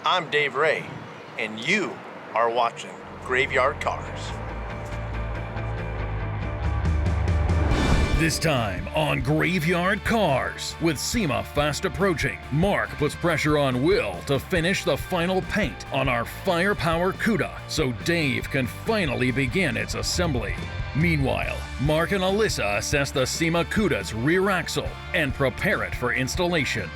I'm Dave Ray, and you are watching Graveyard Carz. This time on Graveyard Carz, with SEMA fast approaching, Mark puts pressure on Will to finish the final paint on our firepower Cuda so Dave can finally begin its assembly. Meanwhile, Mark and Allysa assess the SEMA Cuda's rear axle and prepare it for installation.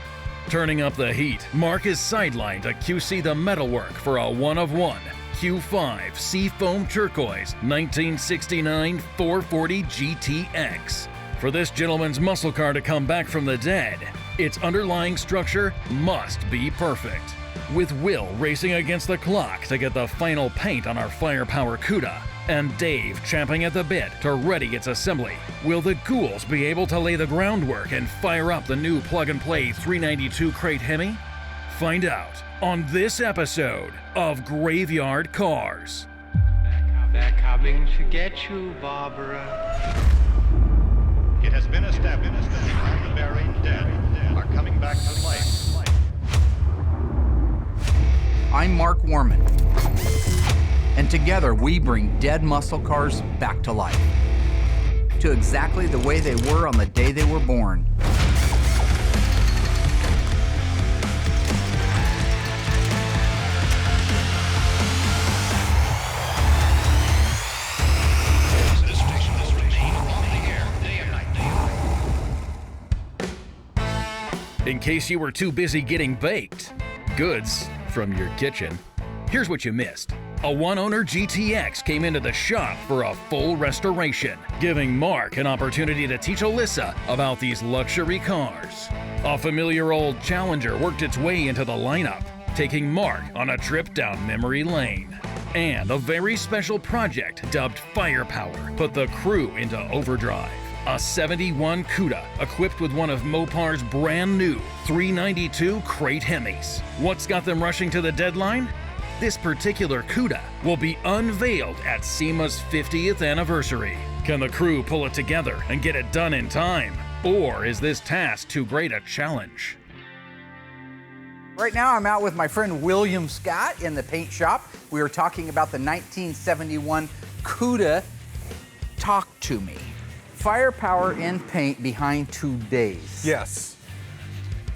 Turning up the heat, Mark is sidelined to QC the metalwork for a 1-of-1 Q5 Seafoam Turquoise 1969 440 GTX. For this gentleman's muscle car to come back from the dead, its underlying structure must be perfect. With Will racing against the clock to get the final paint on our firepower Cuda, and Dave champing at the bit to ready its assembly, will the ghouls be able to lay the groundwork and fire up the new plug-and-play 392 crate Hemi? Find out on this episode of Graveyard Carz. They're coming to get you, Barbara. It has been established that the buried dead are coming back to life. I'm Mark Warman, and together we bring dead muscle cars back to life, to exactly the way they were on the day they were born. In case you were too busy getting baked goods from your kitchen, here's what you missed. A one-owner GTX came into the shop for a full restoration, giving Mark an opportunity to teach Allysa about these luxury cars. A familiar old Challenger worked its way into the lineup, taking Mark on a trip down memory lane. And a very special project dubbed Firepower put the crew into overdrive. A 71 Cuda equipped with one of Mopar's brand new 392 crate Hemis. What's got them rushing to the deadline? This particular Cuda will be unveiled at SEMA's 50th anniversary. Can the crew pull it together and get it done in time? Or is this task too great a challenge? Right now I'm out with my friend William Scott in the paint shop. We were talking about the 1971 Cuda. Talk to me. Firepower in paint behind 2 days. Yes.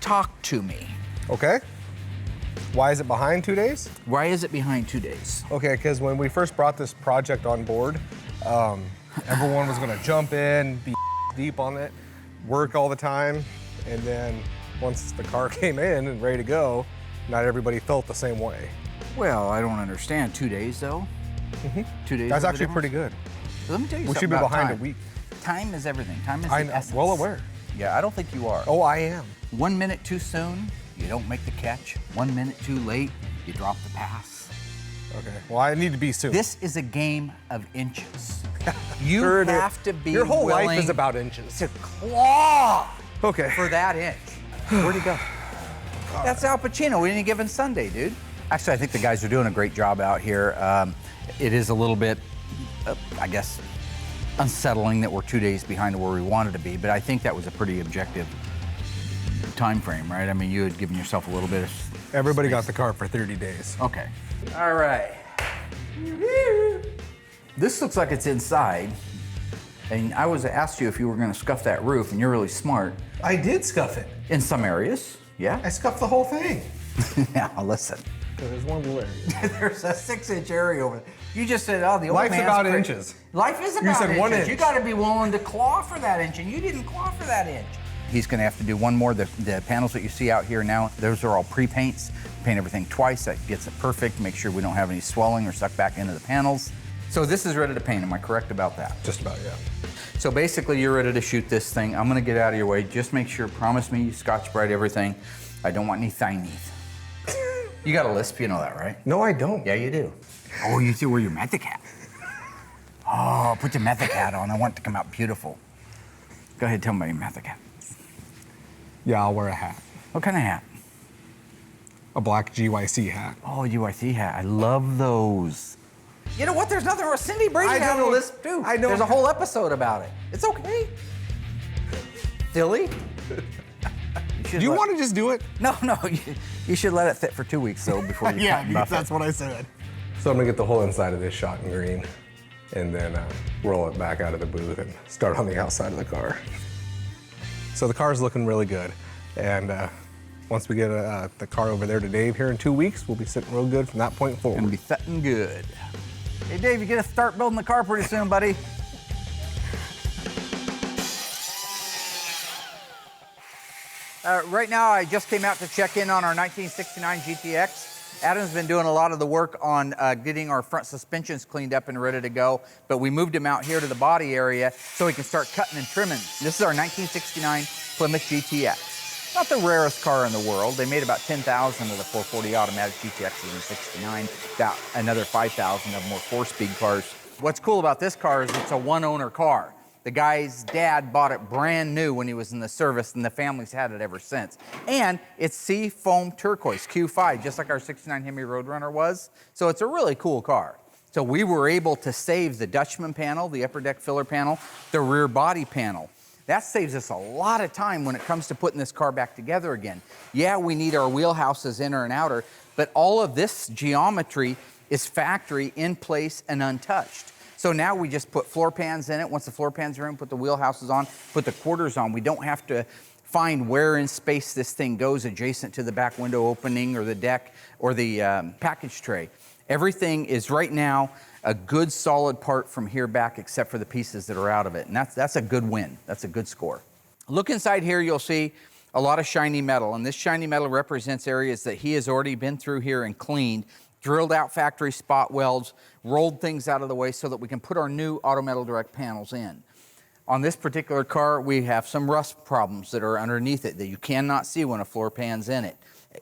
Talk to me. Okay. Why is it behind 2 days? Why is it behind 2 days? Okay, because when we first brought this project on board, everyone was gonna jump in, be deep on it, work all the time, and then once the car came in and ready to go, not everybody felt the same way. Well, I don't understand. 2 days though? 2 days. That's is the actually pretty difference? good. Let me tell you We something should be about behind time. a week. Time is everything. Time is I'm the essence. well aware. Yeah, I don't think you are. Oh, I am. 1 minute too soon, you don't make the catch. 1 minute too late, you drop the pass. Okay, well, I need to be soon. This is a game of inches. You Sure it is. have to be Your whole life willing is about inches. to claw Okay. for that inch. Where'd he go? That's Al Pacino any given Sunday, dude. Actually, I think the guys are doing a great job out here. It is a little bit, I guess, unsettling that we're 2 days behind where we wanted to be, but I think that was a pretty objective time frame, right? I mean, you had given yourself a little bit of Everybody got space. the car for 30 days. Okay. All right. This looks like it's inside, and I was asked you if you were going to scuff that roof, and you're really smart. I did scuff it. In some areas, yeah. I scuffed the whole thing. Now listen. There's one little area. There's a 6-inch area over there. You just said, oh, the old Life's man's about crazy. inches. Life is about You said inches. 1 inch. You got to be willing to claw for that inch, and you didn't claw for that inch. He's going to have to do one more. The panels that you see out here now, those are all pre-paints. Paint everything twice. That gets it perfect. Make sure we don't have any swelling or suck back into the panels. So this is ready to paint. Am I correct about that? Just about, yeah. So basically, you're ready to shoot this thing. I'm going to get out of your way. Just make sure, promise me, you Scotch-Brite everything. I don't want any thingies. You got a lisp, you know that, right? No, I don't. Yeah, you do. Oh, you see where your method hat. Oh, put your method hat on. I want it to come out beautiful. Go ahead, tell me about your method hat. Yeah, I'll wear a hat. What kind of hat? A black GYC hat. Oh, UIC hat. I love those. You know what? There's nothing wrong. Cindy Brady I had a don't- lisp too. I know. There's a whole episode about it. It's okay. Silly. Do you want to just do it? No, no. You should let it sit for 2 weeks though before you cut and buff it. what I said. So I'm gonna get the whole inside of this shot in green and then roll it back out of the booth and start on the outside of the car. So the car's looking really good. And once we get the car over there to Dave here in 2 weeks, we'll be sitting real good from that point forward. Gonna be sitting good. Hey Dave, you gonna start building the car pretty soon, buddy? Right now, I just came out to check in on our 1969 GTX. Adam's been doing a lot of the work on getting our front suspensions cleaned up and ready to go, but we moved him out here to the body area so he can start cutting and trimming. This is our 1969 Plymouth GTX. Not the rarest car in the world. They made about 10,000 of the 440 automatic GTXs in '69, about another 5,000 of them were 4-speed cars. What's cool about this car is it's a one-owner car. The guy's dad bought it brand new when he was in the service, and the family's had it ever since. And it's sea foam turquoise, Q5, just like our '69 Hemi Roadrunner was. So it's a really cool car. So we were able to save the Dutchman panel, the upper deck filler panel, the rear body panel. That saves us a lot of time when it comes to putting this car back together again. Yeah, we need our wheelhouses inner and outer, but all of this geometry is factory, in place, and untouched. So now we just put floor pans in it. Once the floor pans are in, put the wheelhouses on, put the quarters on. We don't have to find where in space this thing goes adjacent to the back window opening or the deck or the package tray. Everything is right now a good solid part from here back except for the pieces that are out of it. And that's a good win. That's a good score. Look inside here, you'll see a lot of shiny metal. And this shiny metal represents areas that he has already been through here and cleaned, drilled out factory spot welds, rolled things out of the way so that we can put our new Auto Metal Direct panels in. On this particular car, we have some rust problems that are underneath it that you cannot see when a floor pan's in it.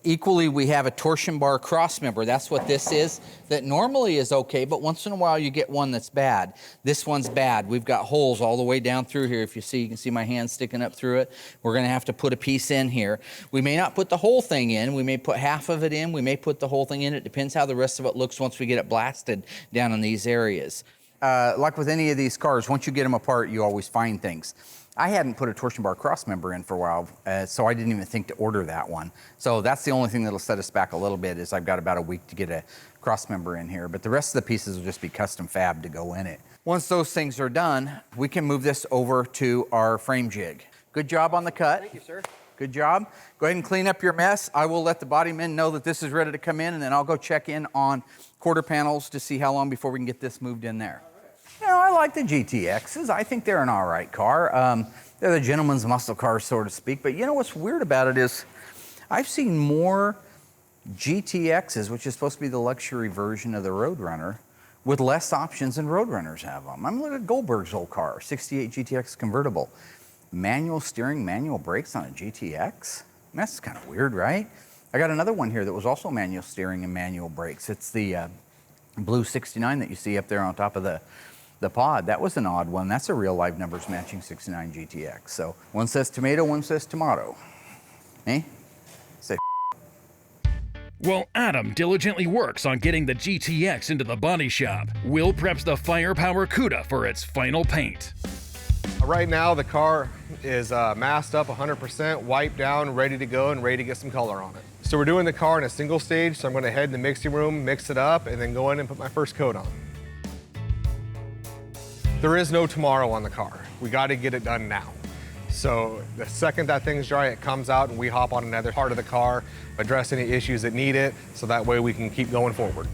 Equally, we have a torsion bar cross member. That's what this is. That normally is okay, but once in a while you get one that's bad. This one's bad. We've got holes all the way down through here. If you see, you can see my hand sticking up through it. We're gonna have to put a piece in here. We may not put the whole thing in. We may put half of it in. We may put the whole thing in. It depends how the rest of it looks once we get it blasted down in these areas. Like with any of these cars, once you get them apart, you always find things. I hadn't put a torsion bar cross member in for a while, so I didn't even think to order that one. So that's the only thing that'll set us back a little bit is I've got about a week to get a cross member in here, but the rest of the pieces will just be custom fab to go in it. Once those things are done, we can move this over to our frame jig. Good job on the cut. Thank you, sir. Good job. Go ahead and clean up your mess. I will let the body men know that this is ready to come in, and then I'll go check in on quarter panels to see how long before we can get this moved in there. You know, I like the GTXs. I think they're an all right car. They're the gentleman's muscle car, so to speak. But you know what's weird about it is I've seen more GTXs, which is supposed to be the luxury version of the Roadrunner, with less options than Roadrunners have them. I'm looking at Goldberg's old car, 68 GTX convertible. Manual steering, manual brakes on a GTX? That's kind of weird, right? I got another one here that was also manual steering and manual brakes. It's the blue 69 that you see up there on top of the pod. That was an odd one. That's a real live numbers matching 69 GTX. So one says tomato, one says tomato. Eh? Say While Adam diligently works on getting the GTX into the body shop, Will preps the Firepower Cuda for its final paint. Right now, the car is masked up 100%, wiped down, ready to go, and ready to get some color on it. So we're doing the car in a single stage, so I'm gonna head in the mixing room, mix it up, and then go in and put my first coat on. There is no tomorrow on the car. We gotta get it done now. So the second that thing's dry, it comes out and we hop on another part of the car, address any issues that need it, so that way we can keep going forward.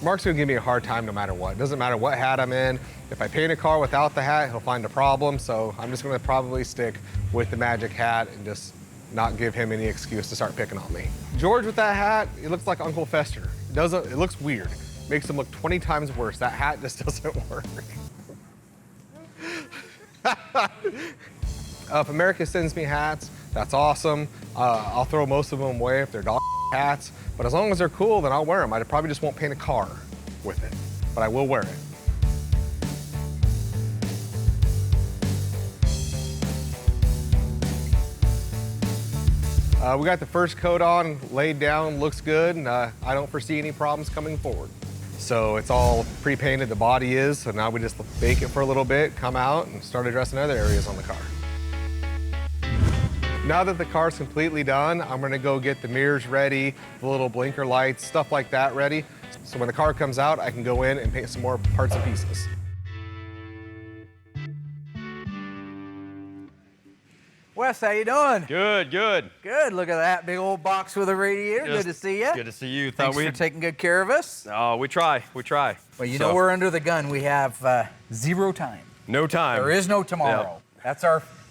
Mark's gonna give me a hard time no matter what. It doesn't matter what hat I'm in. If I paint a car without the hat, he'll find a problem, so I'm just gonna probably stick with the magic hat and just not give him any excuse to start picking on me. George with that hat, he looks like Uncle Fester. It looks weird. Makes him look 20 times worse. That hat just doesn't work. If America sends me hats, that's awesome. I'll throw most of them away if they're dog hats, but as long as they're cool, then I'll wear them. I probably just won't paint a car with it, but I will wear it. We got the first coat on, laid down, looks good, and I don't foresee any problems coming forward. So it's all pre-painted, the body is, so now we just bake it for a little bit, come out, and start addressing other areas on the car. Now that the car's completely done, I'm gonna go get the mirrors ready, the little blinker lights, stuff like that ready. So when the car comes out, I can go in and paint some more parts and pieces. Wes, how you doing? Good, good. Good. Look at that big old box with a radiator. Good to see you. Good to see you. Thanks for taking good care of us. Oh, we try. Well, you know we're under the gun. We have 0 time. No time. There is no tomorrow. Yeah.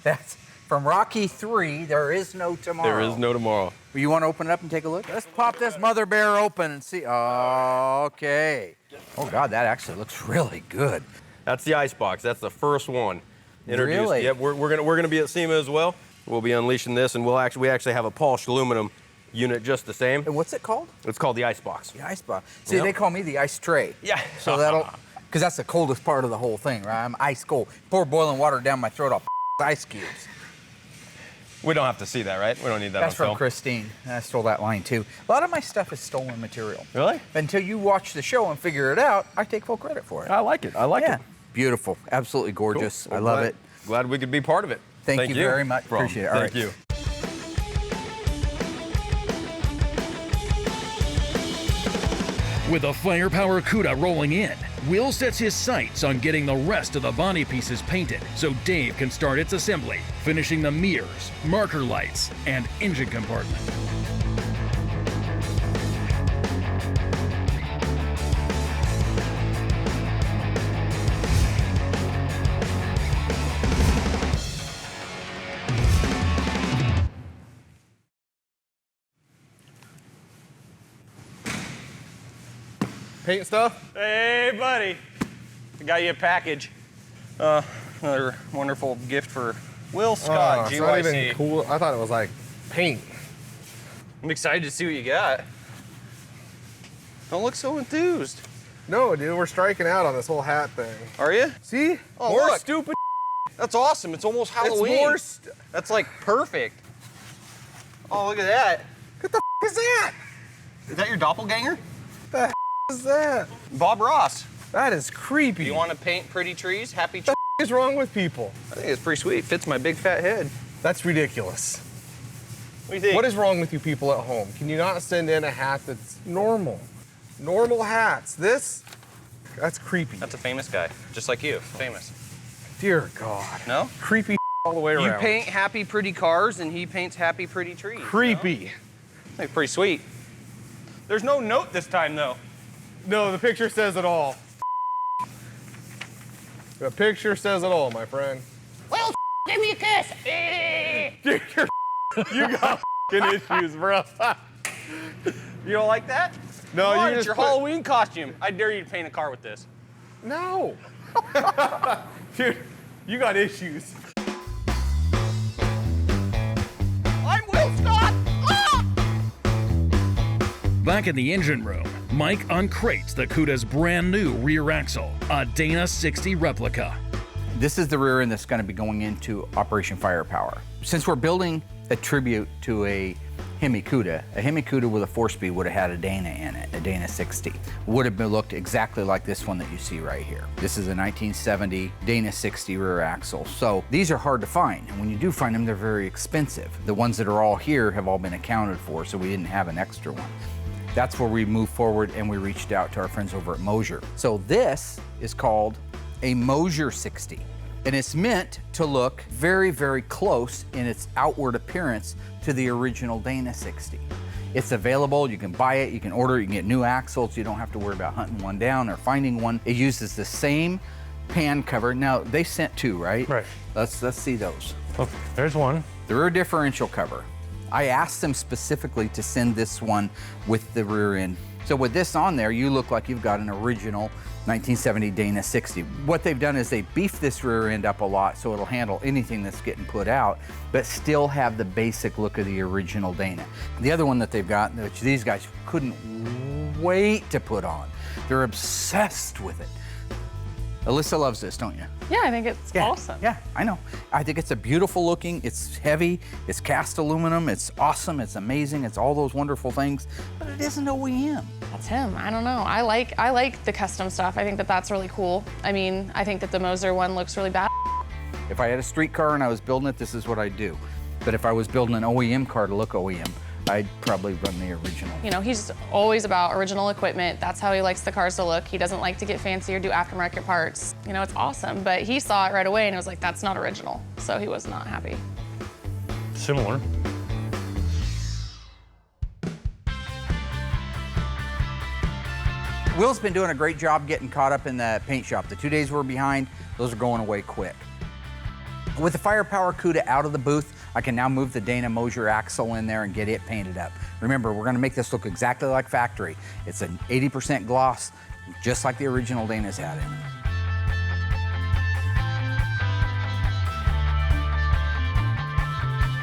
That's from Rocky 3. There is no tomorrow. There is no tomorrow. You want to open it up and take a look? Let's pop this mother bear open and see. Okay. Oh God, that actually looks really good. That's the ice box. That's the first one introduced. Really? Yep. We're gonna be at SEMA as well. We'll be unleashing this, and we actually have a polished aluminum unit just the same. And what's it called? It's called the ice box. The ice box. See, Yep. they call me the ice tray. Yeah. So because that's the coldest part of the whole thing, right? I'm ice cold. Pour boiling water down my throat, I'll ice cubes. We don't have to see that, right? We don't need that That's on from film. Christine. I stole that line too. A lot of my stuff is stolen material. Really? Until you watch the show and figure it out, I take full credit for it. I like it. I like Yeah. it. Beautiful. Absolutely gorgeous. Cool. I Well, love it. Glad we could be part of it. Thank you very much. Appreciate it. All Thank right. you. With a firepower Cuda rolling in, Will sets his sights on getting the rest of the body pieces painted so Dave can start its assembly, finishing the mirrors, marker lights, and engine compartment. Paint stuff? Hey, buddy. I got you a package. Another wonderful gift for Will Scott, It's not GYC. even cool. I thought it was like paint. I'm excited to see what you got. Don't look so enthused. No, dude, we're striking out on this whole hat thing. Are you? See? Oh, More look. stupid. That's awesome. It's almost Halloween. It's more That's like perfect. Oh, look at that. What the is that? Is that your doppelganger? What is that? Bob Ross. That is creepy. You want to paint pretty trees? Happy trees? What is wrong with people? I think it's pretty sweet. Fits my big fat head. That's ridiculous. What do you think? What is wrong with you people at home? Can you not send in a hat that's normal? Normal hats. That's creepy. That's a famous guy, just like you. Famous. Dear God. No? Creepy all the way around. You paint happy, pretty cars, and he paints happy, pretty trees. Creepy. That's pretty sweet. There's no note this time, though. No, the picture says it all. The picture says it all, my friend. Well, give me a kiss. Dude, you got issues, bro. You don't like that? No, Come on, you it's just your put- Halloween costume. I dare you to paint a car with this. No. Dude, you got issues. I'm Will Scott! Ah! Back in the engine room, Mike uncrates the Cuda's brand new rear axle, a Dana 60 replica. This is the rear end that's going to be going into Operation Firepower. Since we're building a tribute to a Hemi Cuda with a 4-speed would have had a Dana in it, a Dana 60. Would have looked exactly like this one that you see right here. This is a 1970 Dana 60 rear axle. So these are hard to find, and when you do find them, they're very expensive. The ones that are all here have all been accounted for, so we didn't have an extra one. That's where we moved forward and we reached out to our friends over at Mosier. So this is called a Mosier 60. And it's meant to look very, very close in its outward appearance to the original Dana 60. It's available, you can buy it, you can order it, you can get new axles, you don't have to worry about hunting one down or finding one. It uses the same pan cover. Now, they sent 2, right? Right. Let's see those. Oh, there's one. The rear differential cover. I asked them specifically to send this one with the rear end. So with this on there, you look like you've got an original 1970 Dana 60. What they've done is they beefed this rear end up a lot so it'll handle anything that's getting put out, but still have the basic look of the original Dana. The other one that they've got, which these guys couldn't wait to put on, they're obsessed with it. Allysa loves this, don't you? Yeah, I think it's awesome. Yeah, I know. I think it's a beautiful looking, it's heavy, it's cast aluminum, it's awesome, it's amazing, it's all those wonderful things, but it isn't OEM. That's him. I don't know. I like the custom stuff. I think that that's really cool. I mean, I think that the Moser one looks really bad. If I had a street car and I was building it, this is what I'd do. But if I was building an OEM car to look OEM, I'd probably run the original. You know, he's always about original equipment. That's how he likes the cars to look. He doesn't like to get fancy or do aftermarket parts. You know, it's awesome, but he saw it right away and was like, that's not original. So he was not happy. Similar. Will's been doing a great job getting caught up in the paint shop. The 2 days we're behind, those are going away quick. With the Firepower Cuda out of the booth, I can now move the Dana Mosier axle in there and get it painted up. Remember, we're gonna make this look exactly like factory. It's an 80% gloss, just like the original Dana's had in it.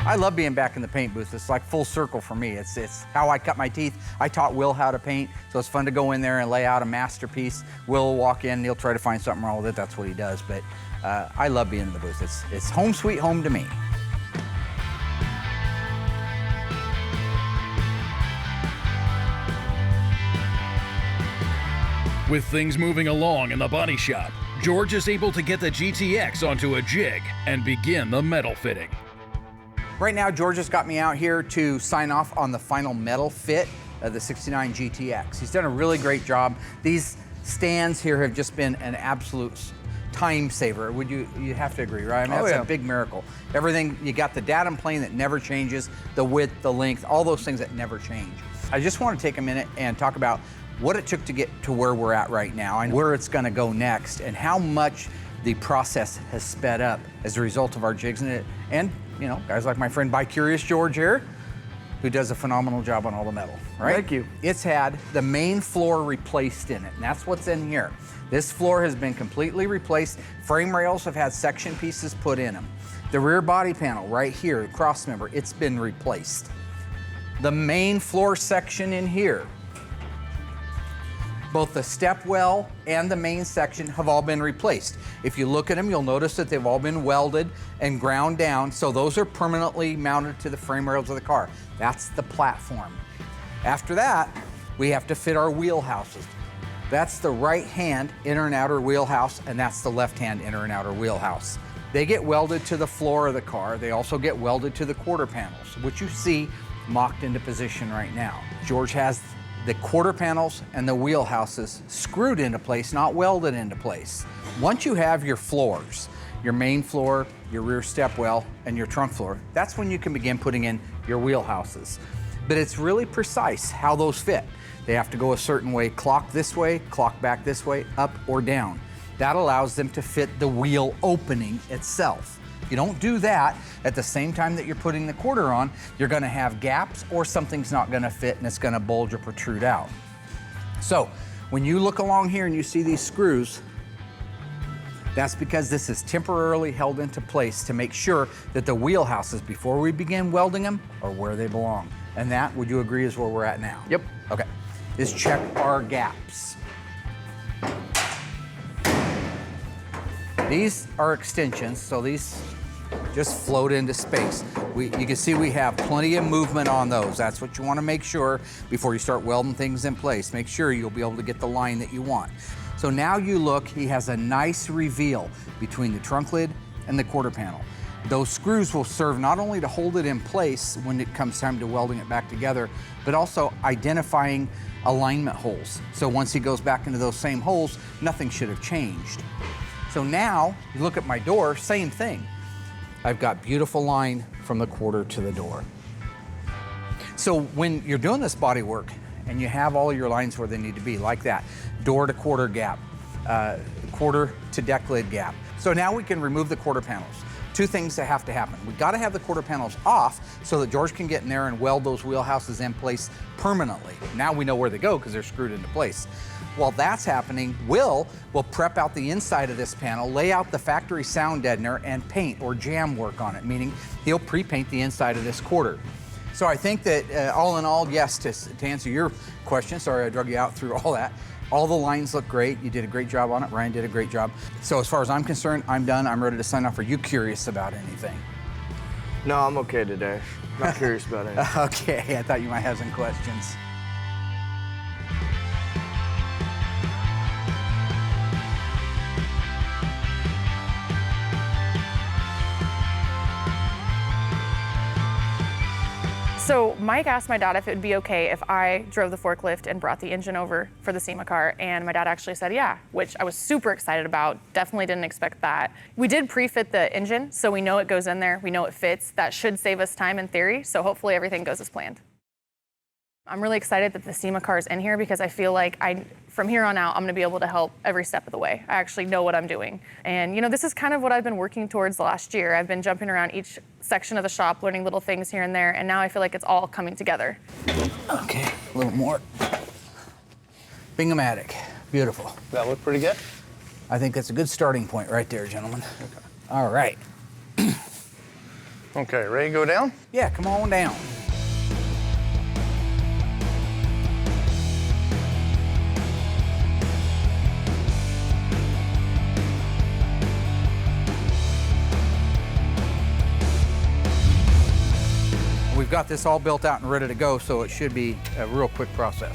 I love being back in the paint booth. It's like full circle for me. It's how I cut my teeth. I taught Will how to paint, so it's fun to go in there and lay out a masterpiece. Will will walk in, he'll try to find something wrong with it. That's what he does, but I love being in the booth. It's home sweet home to me. With things moving along in the body shop, George is able to get the GTX onto a jig and begin the metal fitting. Right now, George has got me out here to sign off on the final metal fit of the 69 GTX. He's done a really great job. These stands here have just been an absolute time saver. Would you have to agree, right? I mean, that's a big miracle. Everything, you got the datum plane that never changes, the width, the length, all those things that never change. I just want to take a minute and talk about what it took to get to where we're at right now and where it's going to go next and how much the process has sped up as a result of our jigs in it. And, you know, guys like my friend Bi-Curious George here, who does a phenomenal job on all the metal, right? Thank you. It's had the main floor replaced in it, and that's what's in here. This floor has been completely replaced. Frame rails have had section pieces put in them. The rear body panel right here, the cross member, it's been replaced. The main floor section in here, both the step well and the main section have all been replaced. If you look at them, you'll notice that they've all been welded and ground down, so those are permanently mounted to the frame rails of the car. That's the platform. After that, we have to fit our wheelhouses. That's the right-hand inner and outer wheelhouse, and that's the left-hand inner and outer wheelhouse. They get welded to the floor of the car. They also get welded to the quarter panels, which you see mocked into position right now. George has the quarter panels and the wheelhouses screwed into place, not welded into place. Once you have your floors, your main floor, your rear step well, and your trunk floor, that's when you can begin putting in your wheelhouses. But it's really precise how those fit. They have to go a certain way, clock this way, clock back this way, up or down. That allows them to fit the wheel opening itself. You don't do that at the same time that you're putting the quarter on, you're gonna have gaps or something's not gonna fit and it's gonna bulge or protrude out. So when you look along here and you see these screws, that's because this is temporarily held into place to make sure that the wheelhouses, before we begin welding them, are where they belong. And that, would you agree, is where we're at now? Yep. Okay, is check our gaps. These are extensions, so these just float into space. You can see we have plenty of movement on those. That's what you want to make sure before you start welding things in place. Make sure you'll be able to get the line that you want. So now you look, he has a nice reveal between the trunk lid and the quarter panel. Those screws will serve not only to hold it in place when it comes time to welding it back together, but also identifying alignment holes. So once he goes back into those same holes, nothing should have changed. So now, you look at my door, same thing. I've got beautiful line from the quarter to the door. So when you're doing this body work and you have all your lines where they need to be, like that, door to quarter gap, quarter to deck lid gap. So now we can remove the quarter panels. Two things that have to happen. We've got to have the quarter panels off so that George can get in there and weld those wheelhouses in place permanently. Now we know where they go because they're screwed into place. While that's happening, Will prep out the inside of this panel, lay out the factory sound deadener, and paint or jam work on it, meaning he'll pre-paint the inside of this quarter. So I think that all in all, yes, to answer your question, sorry I drug you out through all that, all the lines look great. You did a great job on it. Ryan did a great job. So as far as I'm concerned, I'm done. I'm ready to sign off. Are you curious about anything? No, I'm okay today. Not curious about anything. Okay, I thought you might have some questions. So Mike asked my dad if it would be okay if I drove the forklift and brought the engine over for the SEMA car, and my dad actually said yeah, which I was super excited about. Definitely didn't expect that. We did pre-fit the engine, so we know it goes in there, we know it fits. That should save us time in theory, so hopefully everything goes as planned. I'm really excited that the SEMA car is in here because I feel like from here on out, I'm gonna be able to help every step of the way. I actually know what I'm doing. And you know, this is kind of what I've been working towards the last year. I've been jumping around each section of the shop, learning little things here and there, and now I feel like it's all coming together. Okay, a little more. Bing-o-matic, beautiful. That look pretty good? I think that's a good starting point right there, gentlemen. Okay. All right. Okay, ready to go down? Yeah, come on down. We've got this all built out and ready to go, so it should be a real quick process.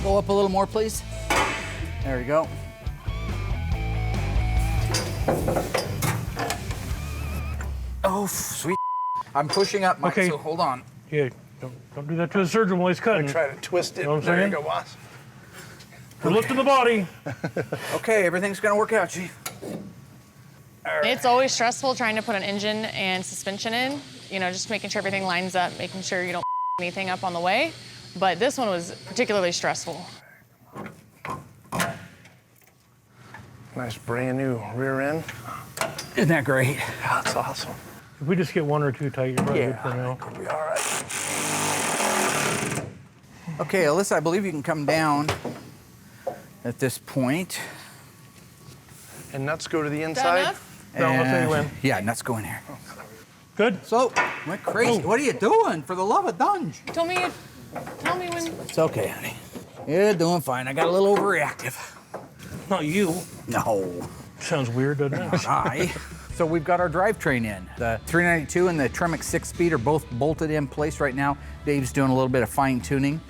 Go up a little more, please. There you go. Oh, sweet. I'm pushing up, Mike, so hold on. Yeah, don't do that to the surgeon while he's cutting. Try to twist it. You know what I'm there saying? you go, boss. We're lifting the body. Okay, everything's gonna work out, Chief. It's always stressful trying to put an engine and suspension in, you know, just making sure everything lines up, making sure you don't anything up on the way. But this one was particularly stressful. Nice brand new rear end. Isn't that great? Yeah, that's awesome. If we just get one or two tight, you're probably good for now. It'll be all right. Okay, Allysa, I believe you can come down at this point. And nuts go to the Is that inside. enough? No, I'll tell you when. Yeah, nuts go in here. Good. So, went crazy. What are you doing? For the love of Dunge. Tell me when. It's okay, honey. You're doing fine. I got a little overreactive. Not you. No. Sounds weird, doesn't it? Not I. So we've got our drivetrain in. The 392 and the Tremec 6-speed are both bolted in place right now. Dave's doing a little bit of fine tuning.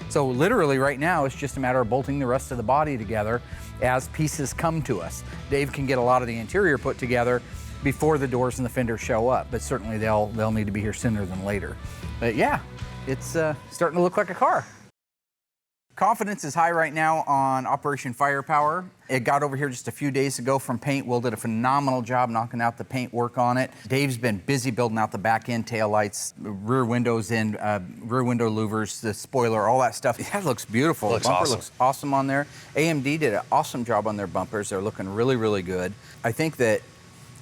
So literally right now, it's just a matter of bolting the rest of the body together as pieces come to us. Dave can get a lot of the interior put together before the doors and the fenders show up, but certainly they'll need to be here sooner than later. But yeah, it's starting to look like a car. Confidence is high right now on Operation Firepower. It got over here just a few days ago from paint. Will did a phenomenal job knocking out the paint work on it. Dave's been busy building out the back end taillights, rear windows in, rear window louvers, the spoiler, all that stuff. That looks beautiful. Looks the bumper awesome. looks awesome on there. AMD did an awesome job on their bumpers. They're looking really, really good. I think that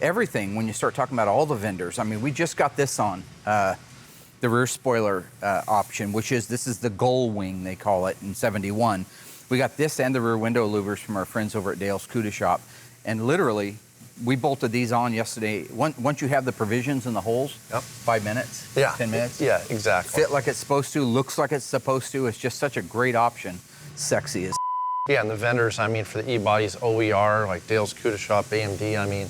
everything, when you start talking about all the vendors, I mean, we just got this on. The rear spoiler option, this is the gull wing, they call it, in 71. We got this and the rear window louvers from our friends over at Dale's Cuda shop. And literally, we bolted these on yesterday. Once you have the provisions in the holes, 5 minutes, 10 minutes. Yeah, exactly. Fit like it's supposed to, looks like it's supposed to. It's just such a great option. Sexy as Yeah, and the vendors, I mean, for the e-bodies, OER, like Dale's Cuda shop, AMD, I mean,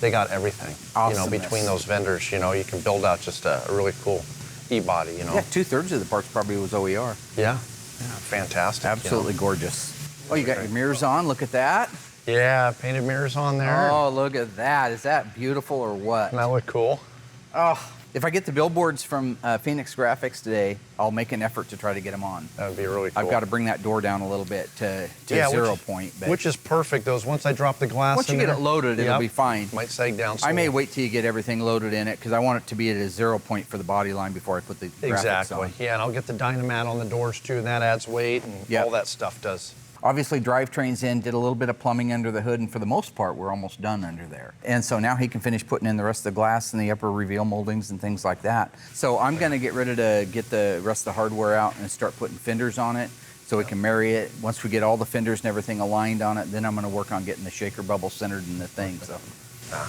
they got everything. Awesomeness. You know, between those vendors, you know, you can build out just a really cool e-body, you know. Yeah, 2/3 of the parts probably was OER. Yeah, fantastic. Absolutely gorgeous. Oh, you got your mirrors on, look at that. Yeah, painted mirrors on there. Oh, look at that. Is that beautiful or what? Doesn't that look cool? Oh, if I get the billboards from Phoenix Graphics today, I'll make an effort to try to get them on. That would be really cool. I've got to bring that door down a little bit to 0 point. But which is perfect, those. Once I drop the glass once you in get there, it loaded, it'll be fine. Might sag down I may slowly. wait till you get everything loaded in it because I want it to be at a 0 point for the body line before I put the graphics Exactly. on. Yeah, and I'll get the Dynamat on the doors too, and that adds weight, and all that stuff does. Obviously, drivetrain's in, did a little bit of plumbing under the hood, and for the most part, we're almost done under there. And so now he can finish putting in the rest of the glass and the upper reveal moldings and things like that. So I'm gonna get ready to get the rest of the hardware out and start putting fenders on it so we can marry it. Once we get all the fenders and everything aligned on it, then I'm gonna work on getting the shaker bubble centered in the thing, so.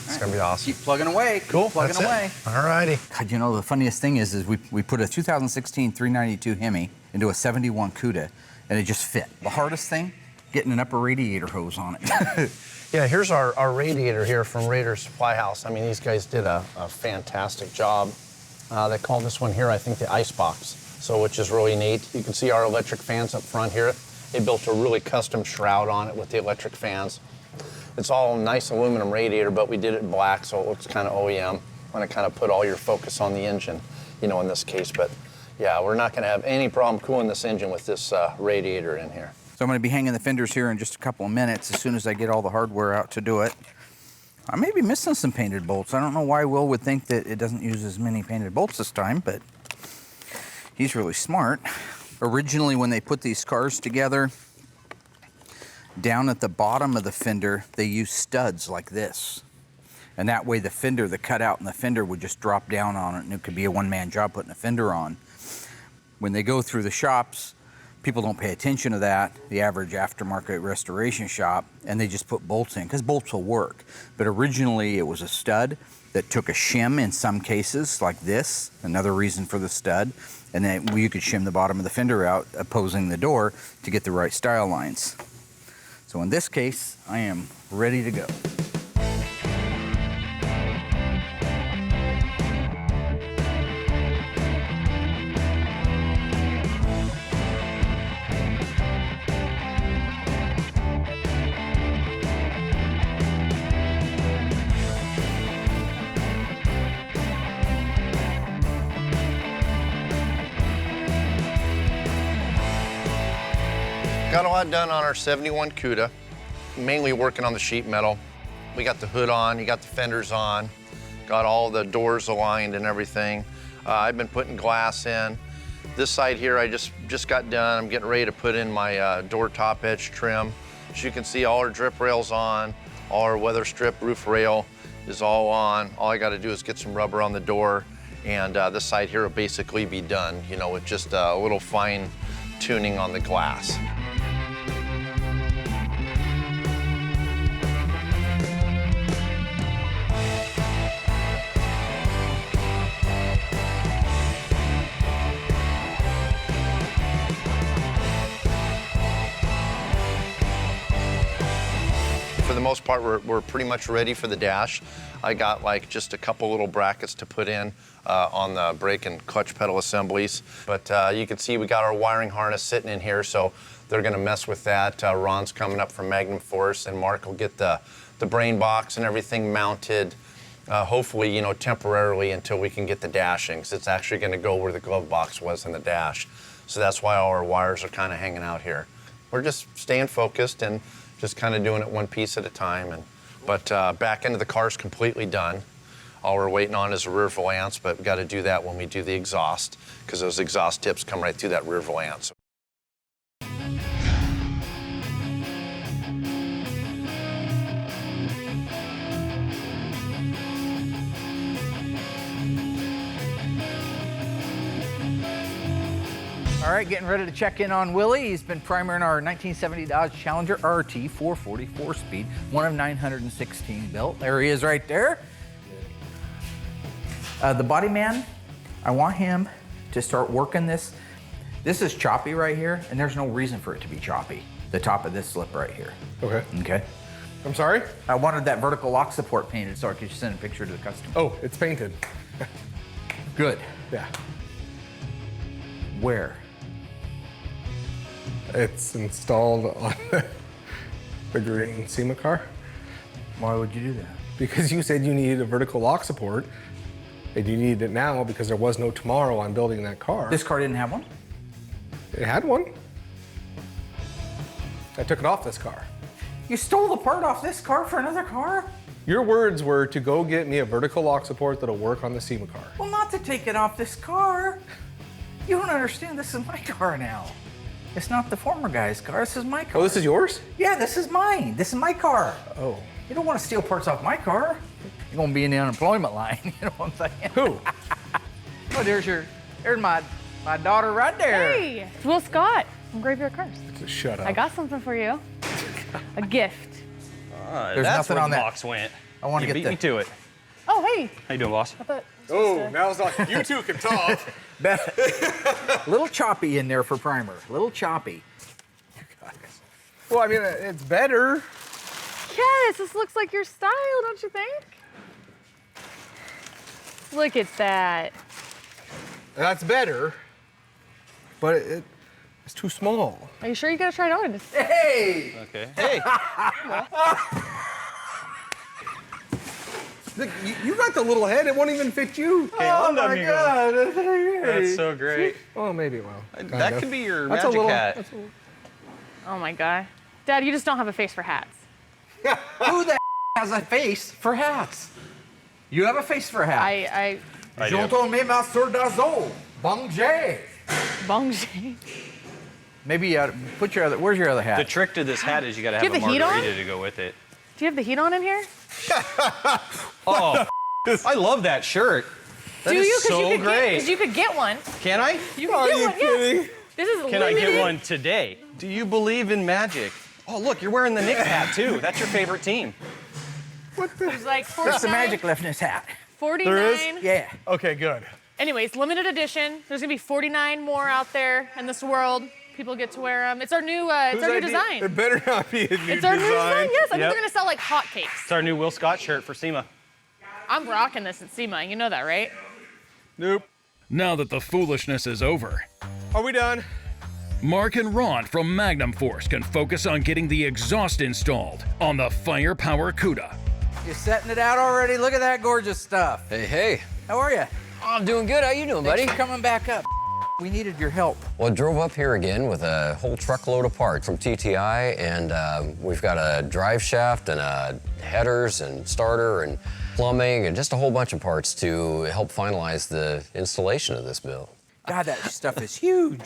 It's gonna be awesome. Keep plugging away, Cool, plugging that's away. All righty. God, you know, the funniest thing is we put a 2016 392 Hemi into a 71 Cuda, and it just fit. The hardest thing, getting an upper radiator hose on it. Yeah, here's our radiator here from Raider Supply House. I mean, these guys did a fantastic job. They call this one here, I think, the ice box, so which is really neat. You can see our electric fans up front here. They built a really custom shroud on it with the electric fans. It's all nice aluminum radiator, but we did it black, so it looks kind of OEM. Want to kind of put all your focus on the engine. in this case. But yeah, we're not going to have any problem cooling this engine with this radiator in here. So I'm going to be hanging the fenders here in just a couple of minutes as soon as I get all the hardware out to do it. I may be missing some painted bolts. I don't know why Will would think that it doesn't use as many painted bolts this time, but he's really smart. Originally, when they put these cars together, down at the bottom of the fender, they used studs like this. And that way the fender, the cutout in the fender would just drop down on it, and it could be a one-man job putting a fender on. When they go through the shops, people don't pay attention to that, the average aftermarket restoration shop, and they just put bolts in, because bolts will work. But originally it was a stud that took a shim in some cases, like this, another reason for the stud, and then you could shim the bottom of the fender out opposing the door to get the right style lines. So in this case, I am ready to go. Got a lot done on our 71 Cuda, mainly working on the sheet metal. We got the hood on, you got the fenders on, got all the doors aligned and everything. I've been putting glass in. This side here I just got done. I'm getting ready to put in my door top edge trim. As you can see, all our drip rails on, all our weather strip roof rail is all on. All I got to do is get some rubber on the door, and this side here will basically be done, with just a little fine tuning on the glass. For the most part, we're pretty much ready for the dash. I got just a couple little brackets to put in on the brake and clutch pedal assemblies. But you can see we got our wiring harness sitting in here, so they're gonna mess with that. Ron's coming up from Magnum Force, and Mark will get the brain box and everything mounted, hopefully, temporarily until we can get the dashing, 'cause it's actually gonna go where the glove box was in the dash. So that's why all our wires are kind of hanging out here. We're just staying focused and just kind of doing it one piece at a time. But back end of the car's completely done. All we're waiting on is a rear valance, but we've got to do that when we do the exhaust, because those exhaust tips come right through that rear valance. All right, getting ready to check in on Willie. He's been primering our 1970 Dodge Challenger RT 444 speed, one of 916 built. There he is right there. The body man, I want him to start working this. This is choppy right here, and there's no reason for it to be choppy. The top of this slip right here. Okay. Okay. I'm sorry? I wanted that vertical lock support painted so I could send a picture to the customer. Oh, it's painted. Good. Yeah. Where? It's installed on the green SEMA car. Why would you do that? Because you said you needed a vertical lock support, and you needed it now because there was no tomorrow on building that car. This car didn't have one? It had one. I took it off this car. You stole the part off this car for another car? Your words were to go get me a vertical lock support that'll work on the SEMA car. Well, not to take it off this car. You don't understand, this is my car now. It's not the former guy's car, this is my car. Oh, this is yours? Yeah, this is mine. This is my car. Oh. You don't want to steal parts off my car. You're gonna be in the unemployment line, you know what I'm saying? Who? Oh, there's my daughter right there. Hey, it's Will Scott from Graveyard Cars. Just shut up. I got something for you. A gift. There's That's nothing where on the that. box went. I want to You get beat the me to it. Oh, hey. How you doing, boss? I thought Oh, now it's not. You two can talk. little choppy in there for primer. Little choppy. Well, I mean, it's better. yes, this looks like your style, don't you think? Look at that. That's better, but it's too small. Are you sure you gotta try it on? Hey! Okay. Hey. Look, you got the little head. It won't even fit you. Oh my God. That's so great. Oh, maybe it will. That could be your That's magic hat. Oh my God. Dad, you just don't have a face for hats. Who the has a face for hats? You have a face for hats. I J'entends mes master d'azol. Bong Jay. Bong. Maybe put your other. Where's your other hat? The trick to this hat is you got to Do have you a have the heat on? margarita to go with it. Do you have the heat on in here? Oh, I love that shirt. That Do is you? so great. Because you could get one. Can I? You can get one. Yeah. This is Can I limited. get one today? Do you believe in magic? Oh, look, you're wearing the Knicks hat too. That's your favorite team. There's like 49. That's the magic left in his hat. 49. There is? Yeah. Okay, good. Anyways, limited edition. There's gonna be 49 more out there in this world. People get to wear them. It's our new, design. It better not be a new It's our new design. Yes, I think Yep. they're gonna sell like hotcakes. It's our new Will Scott shirt for SEMA. I'm rocking this at SEMA. You know that, right? Nope. Now that the foolishness is over, Are we done? Mark and Ron from Magnum Force can focus on getting the exhaust installed on the Firepower Cuda. You're setting it out already. Look at that gorgeous stuff. Hey. How are you? I'm doing good. How you doing, buddy? Thanks for coming back up. We needed your help. Well, I drove up here again with a whole truckload of parts from TTI, and we've got a drive shaft and headers and starter and plumbing and just a whole bunch of parts to help finalize the installation of this build. God, that stuff is huge.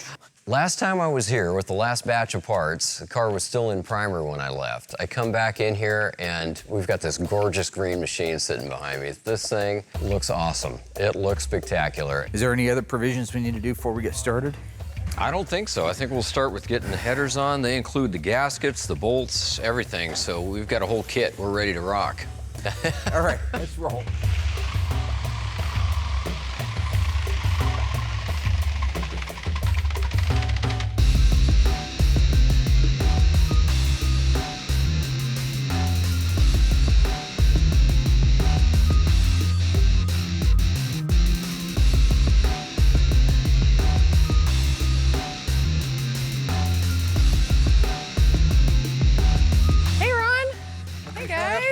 Last time I was here with the last batch of parts, the car was still in primer when I left. I come back in here and we've got this gorgeous green machine sitting behind me. This thing looks awesome. It looks spectacular. Is there any other provisions we need to do before we get started? I don't think so. I think we'll start with getting the headers on. They include the gaskets, the bolts, everything. So we've got a whole kit. We're ready to rock. All right, let's roll. Hey, Ron. Hey, guys.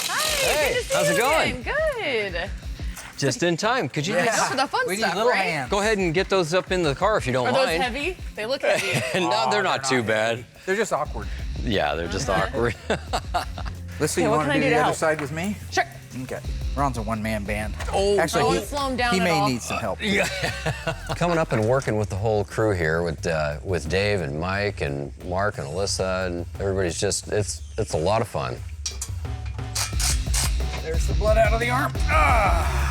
Hi. Hey, good to see how's you it going? again. Good. Just in time. Could you I know, for the fun We stuff, need little right? hands. go ahead and get those up in the car if you don't Are those mind? heavy? They look heavy. No, they're not too bad. heavy. They're just awkward. Yeah, they're just awkward. Let's see, Okay, you what want can I to do do the to other help? side with me? Sure. Okay. Ron's a one-man band. Oh, actually, let's slow him down he at may all. need some help. Coming up and working with the whole crew here with Dave and Mike and Mark and Allysa and everybody's just it's a lot of fun. There's the blood out of the arm. Ah!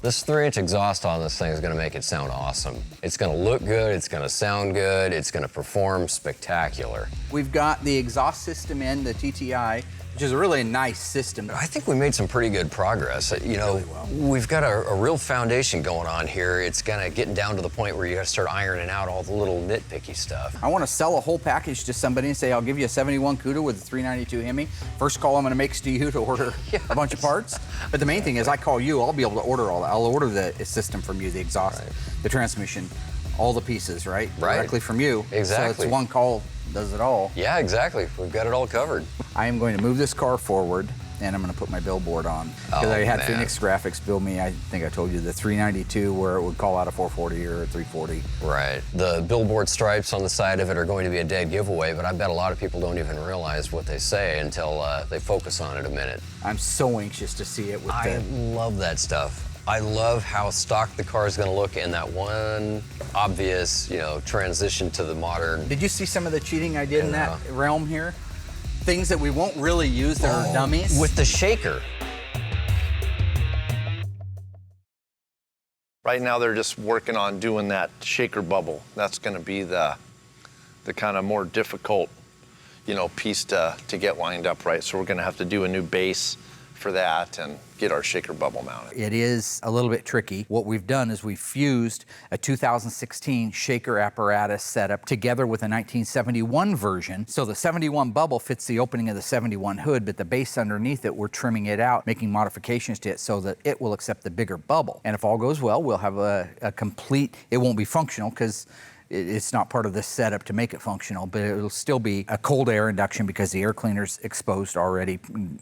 This 3-inch exhaust on this thing is going to make it sound awesome. It's going to look good, it's going to sound good, it's going to perform spectacular. We've got the exhaust system in, the TTI, which is a really nice system. I think we made some pretty good progress. You know, we've got a real foundation going on here. It's kind of getting down to the point where you got to start ironing out all the little nitpicky stuff. I want to sell a whole package to somebody and say, I'll give you a 71 Cuda with a 392 Hemi. First call I'm going to make is to you to order a bunch of parts. But the main thing is I call you, I'll be able to order all that. I'll order the system from you, the exhaust, the transmission, all the pieces, right? Directly from you. Exactly. So it's one call, does it all. Yeah, exactly. We've got it all covered. I am going to move this car forward and I'm going to put my billboard on. Because Oh, I had man. Phoenix Graphics build me, I think I told you, the 392 where it would call out a 440 or a 340. Right. The billboard stripes on the side of it are going to be a dead giveaway, but I bet a lot of people don't even realize what they say until they focus on it a minute. I'm so anxious to see it with I love that stuff. I love how stock the car is going to look in that one obvious, you know, transition to the modern. Did you see some of the cheating I did in that realm here? Things that we won't really use that are dummies. With the shaker. Right now they're just working on doing that shaker bubble. That's going to be the kind of more difficult, you know, piece to get lined up right. So we're going to have to do a new base, for that and get our shaker bubble mounted. It is a little bit tricky. What we've done is we've fused a 2016 shaker apparatus setup together with a 1971 version. So the 71 bubble fits the opening of the 71 hood, but the base underneath it, we're trimming it out, making modifications to it so that it will accept the bigger bubble. And if all goes well, we'll have a complete, it won't be functional because it's not part of this setup to make it functional, but it'll still be a cold air induction because the air cleaner's exposed already,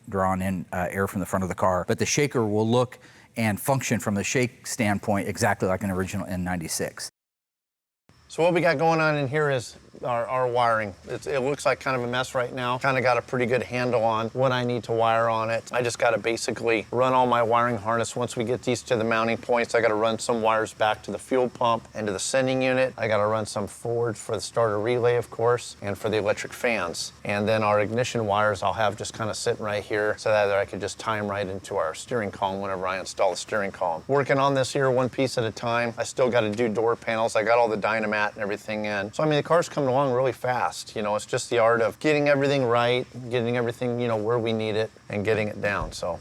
drawing in air from the front of the car. But the shaker will look and function from the shake standpoint exactly like an original N96. So what we got going on in here is our wiring. It looks like kind of a mess right now. Kind of got a pretty good handle on what I need to wire on it. I just got to basically run all my wiring harness. Once we get these to the mounting points, I got to run some wires back to the fuel pump and to the sending unit. I got to run some forward for the starter relay, of course, and for the electric fans. And then our ignition wires I'll have just kind of sitting right here so that I can just tie them right into our steering column whenever I install the steering column. Working on this here one piece at a time. I still got to do door panels. I got all the dynamat and everything in. So I mean, the car's coming along really fast. You know, it's just the art of getting everything right, getting everything, you know, where we need it and getting it down. So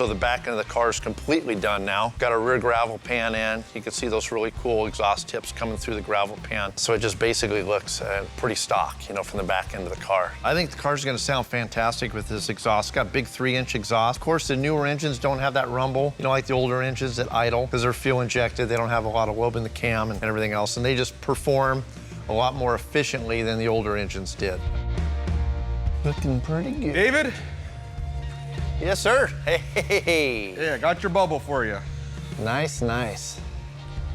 the back end of the car is completely done now. Got a rear gravel pan in. You can see those really cool exhaust tips coming through the gravel pan. So it just basically looks pretty stock, you know, from the back end of the car. I think the car's gonna sound fantastic with this exhaust. It's got big 3-inch exhaust. Of course, the newer engines don't have that rumble, you know, like the older engines that idle because they're fuel injected. They don't have a lot of lube in the cam and everything else. And they just perform a lot more efficiently than the older engines did. Looking pretty good. David? Yes, sir. Hey. Yeah, I got your bubble for you. Nice, nice.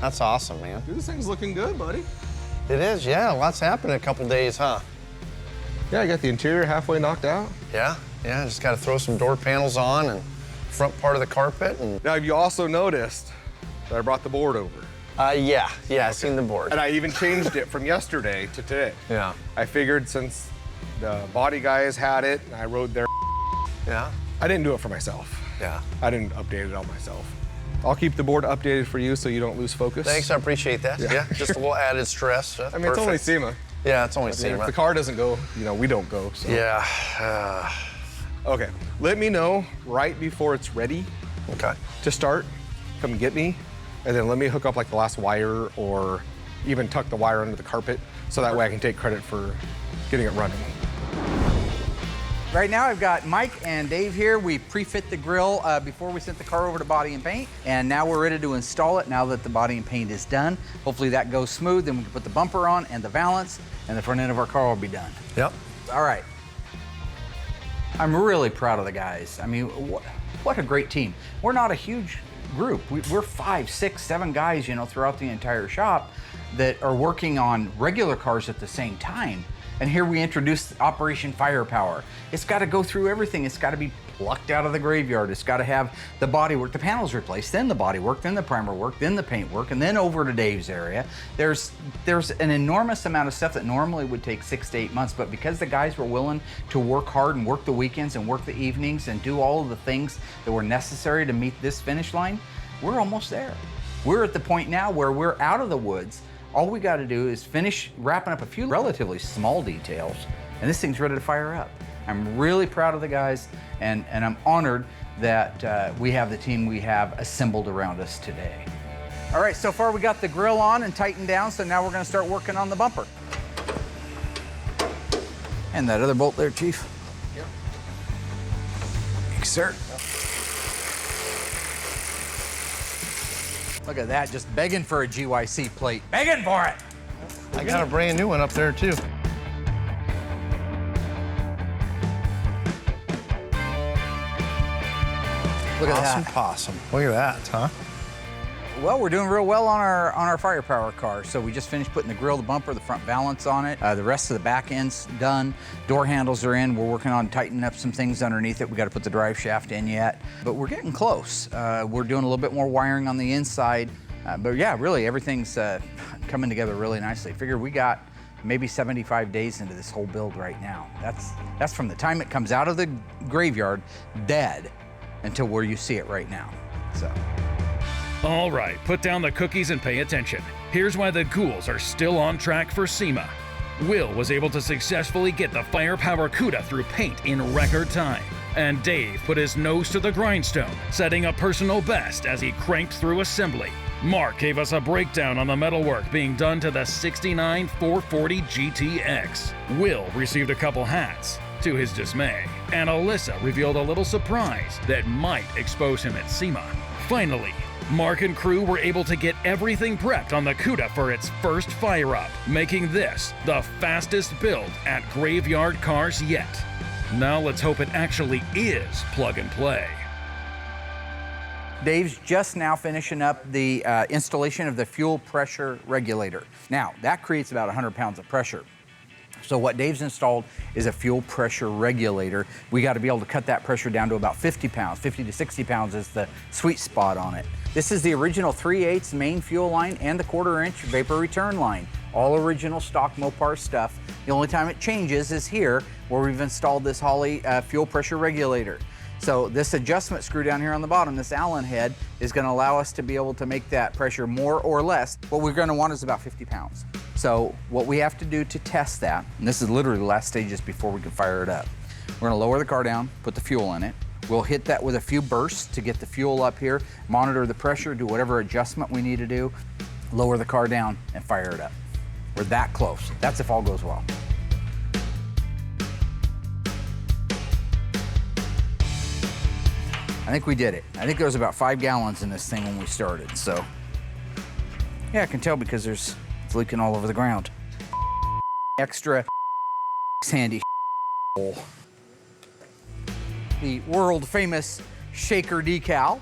That's awesome, man. Dude, this thing's looking good, buddy. It is, yeah. Lots happened in a couple days, huh? Yeah, I got the interior halfway knocked out. Yeah, just got to throw some door panels on and front part of the carpet. And now, have you also noticed that I brought the board over? Yeah, I've seen the board. And I even changed it from yesterday to today. Yeah. I figured since the body guys had it, and I rode their Yeah. I didn't do it for myself. Yeah. I didn't update it on myself. I'll keep the board updated for you so you don't lose focus. Thanks, I appreciate that. Yeah, just a little added stress. I mean, it's only SEMA. Yeah, it's only If SEMA. the car doesn't go, you know, we don't go, so. Yeah. Okay, let me know right before it's ready to start. Come get me, and then let me hook up like the last wire or even tuck the wire under the carpet so that way I can take credit for getting it running. Right now I've got Mike and Dave here. We pre-fit the grill before we sent the car over to body and paint, and now we're ready to install it now that the body and paint is done. Hopefully that goes smooth, then we can put the bumper on and the valance, and the front end of our car will be done. Yep. All right. I'm really proud of the guys. I mean, what a great team. We're not a huge group. We're 5, 6, 7 guys, you know, throughout the entire shop that are working on regular cars at the same time. And here we introduce Operation Firepower. It's got to go through everything. It's got to be plucked out of the graveyard. It's got to have the body work, the panels replaced, then the body work, then the primer work, then the paint work, and then over to Dave's area. There's an enormous amount of stuff that normally would take 6 to 8 months, but because the guys were willing to work hard and work the weekends and work the evenings and do all of the things that were necessary to meet this finish line, we're almost there. We're at the point now where we're out of the woods. All we got to do is finish wrapping up a few relatively small details, and this thing's ready to fire up. I'm really proud of the guys, and I'm honored that we have the team we have assembled around us today. All right, so far we got the grill on and tightened down, so now we're going to start working on the bumper. And that other bolt there, Chief. Yep. Thanks, sir. Look at that, just begging for a GYC plate. Begging for it! I got a brand new one up there, too. Look at that. Possum. Look at that, huh? Well, we're doing real well on our Firepower car. So we just finished putting the grill, the bumper, the front valance on it. The rest of the back end's done. Door handles are in. We're working on tightening up some things underneath it. We got to put the drive shaft in yet, but we're getting close. We're doing a little bit more wiring on the inside. But yeah, really everything's coming together really nicely. Figure we got maybe 75 days into this whole build right now. That's from the time it comes out of the graveyard dead until where you see it right now. So. All right, put down the cookies and pay attention. Here's why the Ghouls are still on track for SEMA. Will was able to successfully get the Firepower Cuda through paint in record time. and Dave put his nose to the grindstone, setting a personal best as he cranked through assembly. Mark gave us a breakdown on the metalwork being done to the 69 440 GTX. Will received a couple hats, to his dismay, and Allysa revealed a little surprise that might expose him at SEMA. Finally, Mark and crew were able to get everything prepped on the Cuda for its first fire-up, making this the fastest build at Graveyard Carz yet. Now let's hope it actually is plug and play. Dave's just now finishing up the installation of the fuel pressure regulator. Now, that creates about 100 pounds of pressure. So what Dave's installed is a fuel pressure regulator. We got to be able to cut that pressure down to about 50 pounds. 50 to 60 pounds is the sweet spot on it. This is the original 3/8 main fuel line and the 1/4 inch vapor return line. All original stock Mopar stuff. The only time it changes is here, where we've installed this Holley fuel pressure regulator. So this adjustment screw down here on the bottom, this Allen head, is going to allow us to be able to make that pressure more or less. What we're going to want is about 50 pounds. So what we have to do to test that, and this is literally the last stages before we can fire it up. We're going to lower the car down, put the fuel in it. We'll hit that with a few bursts to get the fuel up here, monitor the pressure, do whatever adjustment we need to do, lower the car down, and fire it up. We're that close. That's if all goes well. I think we did it. I think there was about 5 gallons in this thing when we started, so. Yeah, I can tell because it's leaking all over the ground. Extra handy hole. The world famous shaker decal.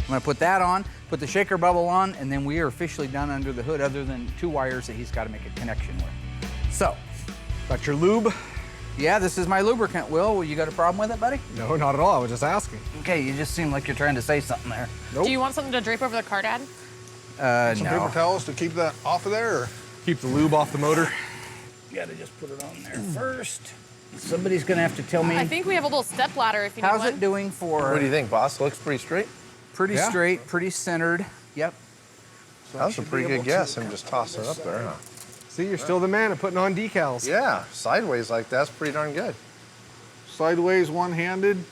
I'm gonna put that on, put the shaker bubble on, and then we are officially done under the hood other than 2 wires that he's gotta make a connection with. So, got your lube. Yeah, this is my lubricant, Will. You got a problem with it, buddy? No, not at all. I was just asking. Okay, you just seem like you're trying to say something there. Nope. Do you want something to drape over the car, Dad? Some No. paper towels to keep that off of there? Or? Keep the lube off the motor. You gotta just put it on there first. Somebody's gonna have to tell me. I think we have a little step ladder if you need How's one. it doing for? What do you think, boss? Looks pretty straight. Pretty Yeah. straight, pretty centered. Yep. That was a pretty good guess. I'm just tossing it up there, huh? See, you're still the man at putting on decals. Yeah, sideways like that's pretty darn good. Sideways, one-handed,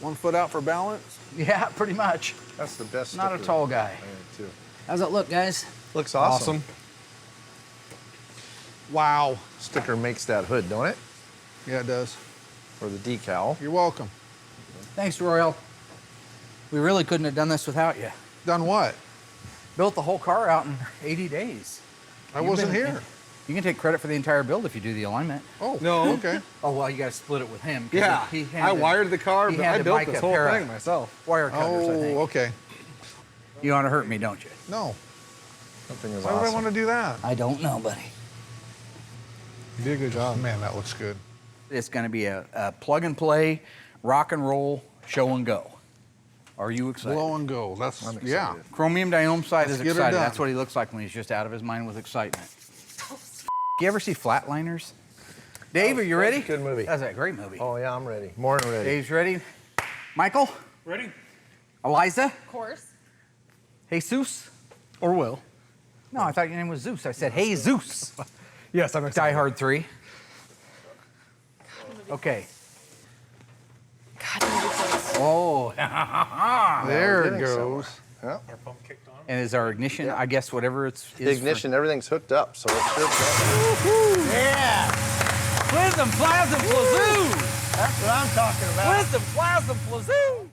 1 foot out for balance? Yeah, pretty much. That's the best. Not a sticker. tall guy. I think, too. How's it look, guys? Looks awesome. Wow. Sticker makes that hood, don't it? Yeah, it does. For the decal. You're welcome. Thanks, Royal. We really couldn't have done this without you. Done what? Built the whole car out in 80 days. I wasn't here. You can take credit for the entire build if you do the alignment. Oh, No. okay. Oh, well, you got to split it with him. 'cause Yeah, he I wired the car, he but I handed built Mike this a whole pair of thing myself. Wire cutters, I Oh, think. okay. You want to hurt me, don't you? No. Something is Why would I awesome. want to do that? I don't know, buddy. You did a good job. Man, that looks good. It's going to be a plug and play, rock and roll, show and go. Are you excited? Blow and go. That's, yeah. Chromium dioxide is Let's get it excited. done. That's what he looks like when he's just out of his mind with excitement. You ever see Flatliners? Dave, are you ready? Good movie. That's a great movie. Oh yeah, I'm ready. More than ready. Dave's ready. Michael? Ready? Allysa? Of course. Jesus? Or will. No, I thought your name was Zeus. I said, hey, Zeus. Yes, I'm Die excited. Hard 3. Okay. God, you need to close. Oh, There it getting goes. Yeah. Our pump kicked on. and is our ignition, I guess, whatever it's The ignition, everything's hooked up, so it's good. Yeah. Wisdom, plasm, plazoo. That's what I'm talking about. Wisdom, plasm, plazoo.